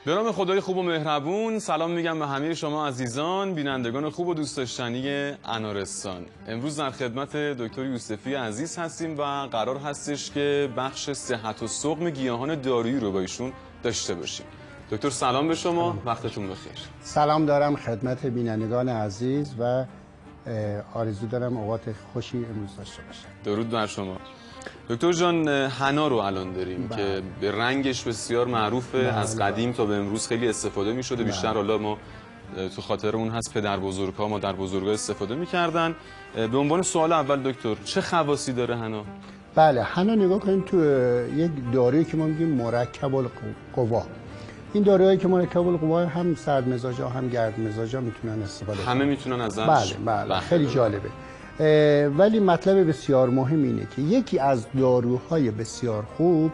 به نام خدای خوب و مهربون سلام میگم به همه شما عزیزان بینندگان خوب و دوست داشتنی انارستان. امروز در خدمت دکتر یوسفی عزیز هستیم و قرار هستش که بخش صحت و سقم گیاهان دارویی رو با ایشون داشته باشیم. دکتر سلام به شما، وقتتون بخیر. سلام دارم خدمت بینندگان عزیز و آرزو دارم اوقات خوشی امروز داشته باشم. درود بر شما. دکتر جان، حنا رو الان داریم که به رنگش بسیار معروفه، از قدیم تا به امروز خیلی استفاده می شده. بیشتر حالا ما تو خاطر اون هست پدر بزرگ‌ها مادر بزرگ‌ها استفاده می‌کردن. به عنوان سوال اول دکتر، چه خواصی داره حنا؟ بله، حنا نگاه کنیم تو یک دارویی که ما میگیم مرکب القوا. این داروهایی که مرکب القوا هم سرد مزاجا هم گرم مزاجا میتونن استفاده کنن. همه میتونن ازش؟ بله خیلی جالبه. ولی مطلب بسیار مهم اینه که یکی از داروهای بسیار خوب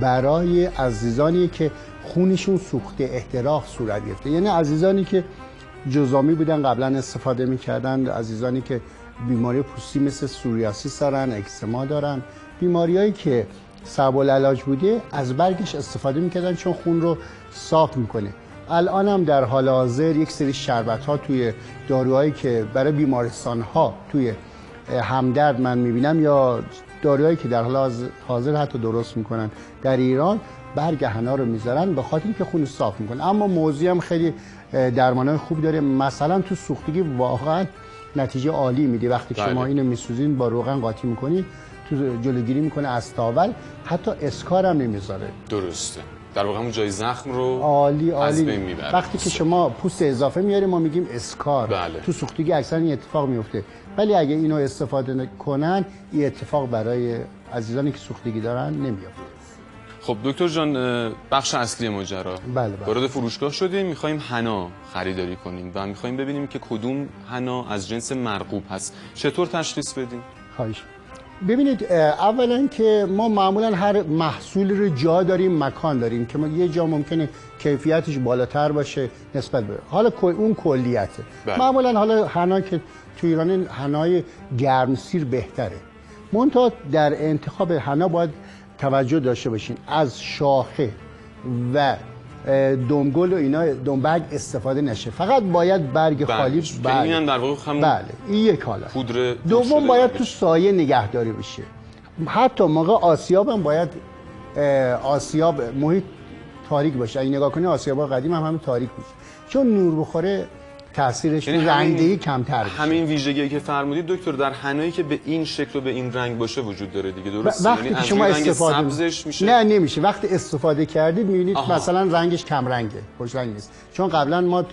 برای عزیزانی که خونشون سوخته احتراق صورت گرفته، یعنی عزیزانی که جزامی بودن قبلا استفاده میکردن، عزیزانی که بیماری پوستی مثل سوریاسیس دارن، اکزما دارن، بیماریایی که صعب العلاج بوده از برگش استفاده میکردن چون خون رو صاف میکنه. الان هم در حال حاضر یک سری شربت ها توی داروهایی که برای بیمارستان ها توی همدرد من میبینم یا داروهایی که در حال حاضر حتی درست میکنن در ایران برگ حنا رو میذارن به خاطر اینکه خون صاف میکنه. اما موضوع هم خیلی درمانای خوب داره، مثلا تو سوختگی واقعا نتیجه عالی میده. وقتی شما اینو میسوزین با روغن قاطی میکنین تو جلوگیری میکنه از تاول، حتی اسکار هم نمیذاره. درسته، در واقع اون جای زخم رو عالی از بین میبره. وقتی که شما پوست اضافه میاریم ما میگیم اسکار. تو سوختگی اکثرا این اتفاق میفته، ولی اگه اینو استفاده کنن این اتفاق برای عزیزانی که سوختگی دارن نمیافته. خب دکتر جان، بخش اصلی ماجرا، وارد فروشگاه شدیم، میخوایم حنا خریداری کنیم و میخوایم ببینیم که کدوم حنا از جنس مرغوب هست. چطور تشخیص بدیم؟ خواهش. ببینید، اولا که ما معمولا هر محصول رو جا داریم، مکان داریم که ما یه جا ممکنه کیفیتش بالاتر باشه نسبت به حالا اون کلیته. معمولا حالا حنا که تو ایران حنای گرمسیر بهتره، منتها در انتخاب حنا باید توجه داشته باشین از شاخه و دمگل و اینا دنبرگ استفاده نشه، فقط باید برگ خالی. بله در واقع این یک حالت. پودر دوم باید تو سایه نگهداری بشه. حتی موقع آسیاب هم باید آسیاب محیط تاریک باشه. اگه نگاه کنی آسیاب‌ها قدیم هم تاریک بود، چون نور بخوره تاثیرش رنگدهی کمتر میشه. همین ویژگی که فرمودید دکتر در حنایی که به این شکل و به این رنگ باشه وجود داره دیگه، درسته؟ وقتی که شما استفاده سبزش میشه؟ نه نمیشه. وقتی استفاده کردید میبینید مثلا رنگش کم رنگه، خوش رنگ نیست. چون قبلا ما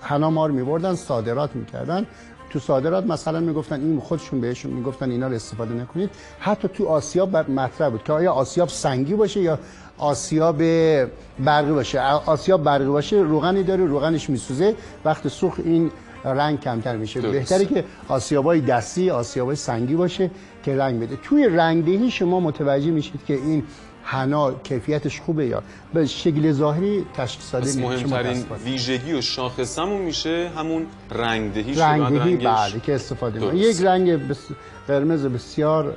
حنا ما رو میبردن صادرات میکردن، تو صادرات مثلا میگفتن این خودشون بهشون میگفتن اینا رو استفاده نکنید. حتی تو آسیاب مطرح بود که آیا آسیاب سنگی باشه یا آسیاب برقی باشه. آسیاب برقی باشه روغنی داره، روغنش میسوزه، وقت سوخت این رنگ کمتر میشه. بهتره که آسیابای دستی، آسیابای سنگی باشه که رنگ بده. توی رنگدهی شما متوجه میشید که این حنا کیفیتش خوبه یا به شکل ظاهری تشخیص داده نمیشه. مهمترین ویژگی و شاخصمون میشه همون رنگدهی. بله که استفاده میشه. یک رنگ قرمز بسیار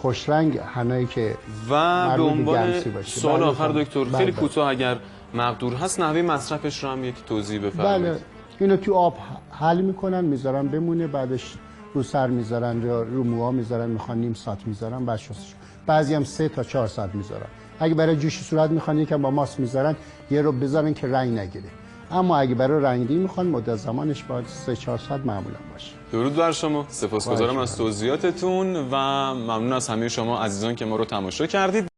خوش رنگ حنایی که و به عنوان سوال آخر دکتر خیلی کوتاه اگر مقدور هست نحوه مصرفش رو هم یک توضیح بفرمایید. بله، اینو تو آب حل میکنن میذارن بمونه، بعدش رو سر میذارن یا رو موها میذارن، میخوان نیم ساعت میذارن بعد شستش. بعضی هم 3 تا 4 ساعت میذارن. اگه برای جوش صورت میخوان یکم با ماست میذارن یه رو بذارن که رنگ نگیره. اما اگه برای رنگدهی میخوان مدت زمانش باید 3 4 ساعت معمولا باشه. درود بر شما، سپاسگزارم از توضیحاتتون و ممنون از همه شما عزیزان که ما رو تماشا کردید.